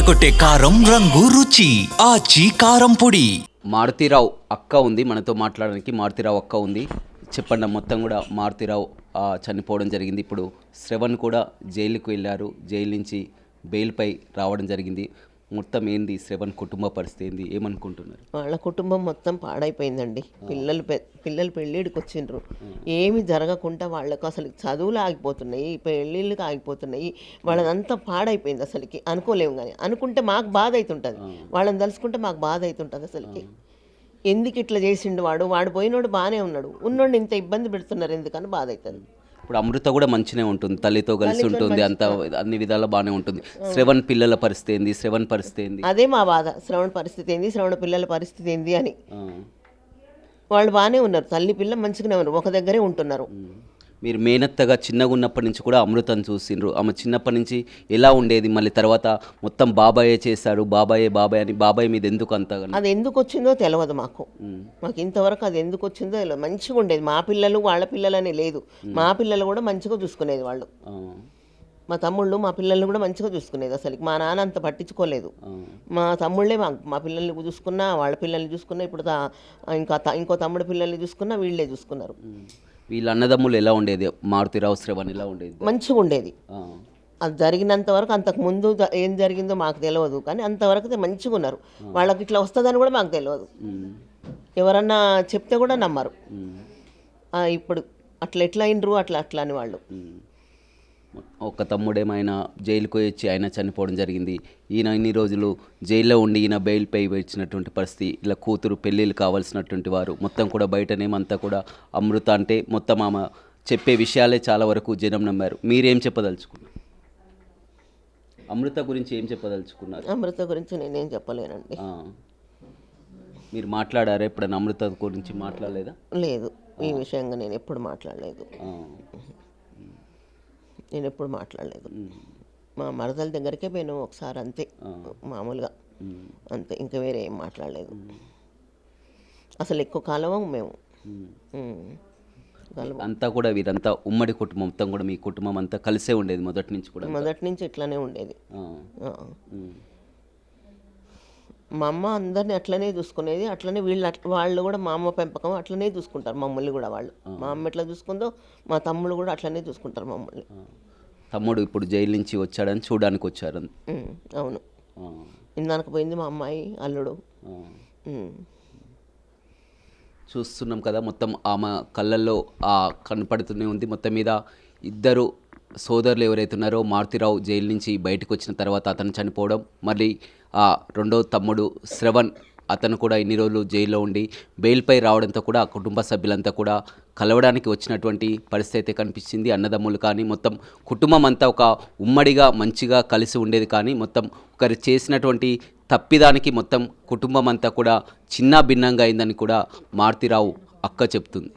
అదరగొట్టే కారం రంగు రుచి ఆచి కారం పొడి. మారుతీరావు అక్క ఉంది మనతో మాట్లాడడానికి. మారుతీరావు అక్క ఉంది. చెప్పండి, మొత్తం కూడా మారుతీరావు చనిపోవడం జరిగింది. ఇప్పుడు శ్రవణ్ కూడా జైలుకు వెళ్ళారు. జైలు నుంచి బెయిల్పై రావడం జరిగింది. మొత్తం ఏంది శ్రవణ్ కుటుంబ పరిస్థితి ఏంది, ఏమనుకుంటున్నారు? వాళ్ళ కుటుంబం మొత్తం పాడైపోయిందండి. పిల్లలు పెళ్ళిడికి వచ్చిండ్రు, ఏమి జరగకుండా వాళ్ళకు అసలు చదువులు ఆగిపోతున్నాయి, పెళ్ళిళ్ళకి ఆగిపోతున్నాయి. వాళ్ళదంతా పాడైపోయింది. అసలుకి అనుకోలేము, కానీ అనుకుంటే మాకు బాధ అవుతుంటుంది. వాళ్ళని తలుసుకుంటే మాకు బాధ అవుతుంటుంది. అసలుకి ఎందుకు ఇట్లా చేసిండు వాడు పోయినోడు బాగానే ఉన్నాడు, ఉన్నోడిని ఇంత ఇబ్బంది పెడుతున్నారు ఎందుకని బాధ అవుతుంది. ఇప్పుడు అమృత కూడా మంచినే ఉంటుంది, తల్లితో కలిసి ఉంటుంది, అంత అన్ని విధాలా బాగానే ఉంటుంది. శ్రవణ్ పిల్లల పరిస్థితి ఏంది, శ్రవణ్ పరిస్థితి ఏంది? అదే మా బాధ. శ్రవణ పరిస్థితి ఏంది, శ్రవణ పిల్లల పరిస్థితి ఏంది అని. వాళ్ళు బాగానే ఉన్నారు, తల్లి పిల్ల మంచిగానే ఉన్నారు, ఒక దగ్గరే ఉంటున్నారు. మీరు మేనత్తగా చిన్నగా ఉన్నప్పటి నుంచి కూడా అమృతను చూసిండ్రు. ఆమె చిన్నప్పటి నుంచి ఎలా ఉండేది, మళ్ళీ తర్వాత మొత్తం బాబాయే చేశారు, బాబాయ్ అని బాబాయ్ మీద ఎందుకు అంతగా? అది ఎందుకు వచ్చిందో తెలియదు మాకు ఇంతవరకు. అది ఎందుకు వచ్చిందో తెలియదు. మంచిగా ఉండేది. మా పిల్లలు వాళ్ళ పిల్లలని లేదు, మా పిల్లలు కూడా మంచిగా చూసుకునేది వాళ్ళు. మా తమ్ముళ్ళు మా పిల్లల్ని కూడా మంచిగా చూసుకునేది. అసలు మా నాన్న అంత పట్టించుకోలేదు. మా తమ్ముళ్ళే మా పిల్లల్ని చూసుకున్నా, వాళ్ళ పిల్లల్ని చూసుకున్నా, ఇప్పుడు ఇంకో తమ్ముడు పిల్లల్ని చూసుకున్నా వీళ్ళే చూసుకున్నారు. వీళ్ళ అన్నదమ్ములు ఎలా ఉండేది? మారుతీరావు శ్రవణ్ ఎలా ఉండేది? మంచిగా ఉండేది. అది జరిగినంత వరకు. అంతకు ముందు ఏం జరిగిందో మాకు తెలియదు, కానీ అంతవరకు మంచిగా ఉన్నారు. వాళ్ళకి ఇట్లా వస్తుందని కూడా మాకు తెలియదు. ఎవరన్నా చెప్తే కూడా నమ్మరు. ఇప్పుడు అట్లా ఎట్లా అయినరు అట్లా అని వాళ్ళు. ఒక తమ్ముడేమైనా జైలుకు వచ్చి ఆయన చనిపోవడం జరిగింది. ఈయన ఇన్ని రోజులు జైల్లో ఉండి ఈయన బెయిల్పై వచ్చినటువంటి పరిస్థితి. ఇలా కూతురు పెళ్ళిళ్ళు కావాల్సినటువంటి వారు మొత్తం కూడా బయటనేమంతా కూడా అమృత అంటే మొత్తం ఆమె చెప్పే విషయాలే చాలా వరకు జనం నమ్మారు. మీరేం చెప్పదలుచుకున్నారు? అమృత గురించి ఏం చెప్పదలుచుకున్నారు? అమృత గురించి నేనేం చెప్పలేనండి. మీరు మాట్లాడారా ఎప్పుడైనా? అమృత గురించి మాట్లాడలేదా? లేదు, ఈ విషయంగా నేను ఎప్పుడు మాట్లాడలేదు. మా మరదల దగ్గరికే పోయినా ఒకసారి, అంతే, మామూలుగా అంతే, ఇంకా వేరే ఏం మాట్లాడలేదు. అసలు ఎక్కువ కాలం మేము అంతా కూడా వీరంతా ఉమ్మడి కుటుంబం, మొత్తం కూడా మీ కుటుంబం అంతా కలిసే ఉండేది మొదటి నుంచి ఇట్లానే ఉండేది. మా అమ్మ అందరిని అట్లనే చూసుకునేది. అట్లనే వాళ్ళు కూడా మా అమ్మ పెంపకం అట్లనే చూసుకుంటారు మమ్మల్ని కూడా. వాళ్ళు మా అమ్మ ఎట్లా చూసుకుందో మా తమ్ముడు కూడా అట్లనే చూసుకుంటారు మమ్మల్ని. తమ్ముడు ఇప్పుడు జైలు నుంచి వచ్చాడని చూడడానికి వచ్చారు? అవును, ఇందానికి పోయింది మా అమ్మాయి అల్లుడు. చూస్తున్నాం కదా, మొత్తం ఆమె కళ్ళల్లో కనపడుతూనే ఉంది. మొత్తం మీద ఇద్దరు సోదరులు ఎవరైతే ఉన్నారో, మారుతీరావు జైలు నుంచి బయటకు వచ్చిన తర్వాత అతను చనిపోవడం, మళ్ళీ రెండో తమ్ముడు శ్రవణ్ అతను కూడా ఇన్ని రోజులు జైల్లో ఉండి బెయిల్పై రావడంతో కూడా ఆ కుటుంబ సభ్యులంతా కూడా కలవడానికి వచ్చినటువంటి పరిస్థితి అయితే కనిపించింది. అన్నదమ్ములు కానీ మొత్తం కుటుంబం అంతా ఒక ఉమ్మడిగా మంచిగా కలిసి ఉండేది. కానీ మొత్తం ఒకరు చేసినటువంటి తప్పిదానికి మొత్తం కుటుంబం అంతా కూడా చిన్న భిన్నంగా అయిందని కూడా మారుతీరావు అక్క చెప్తుంది.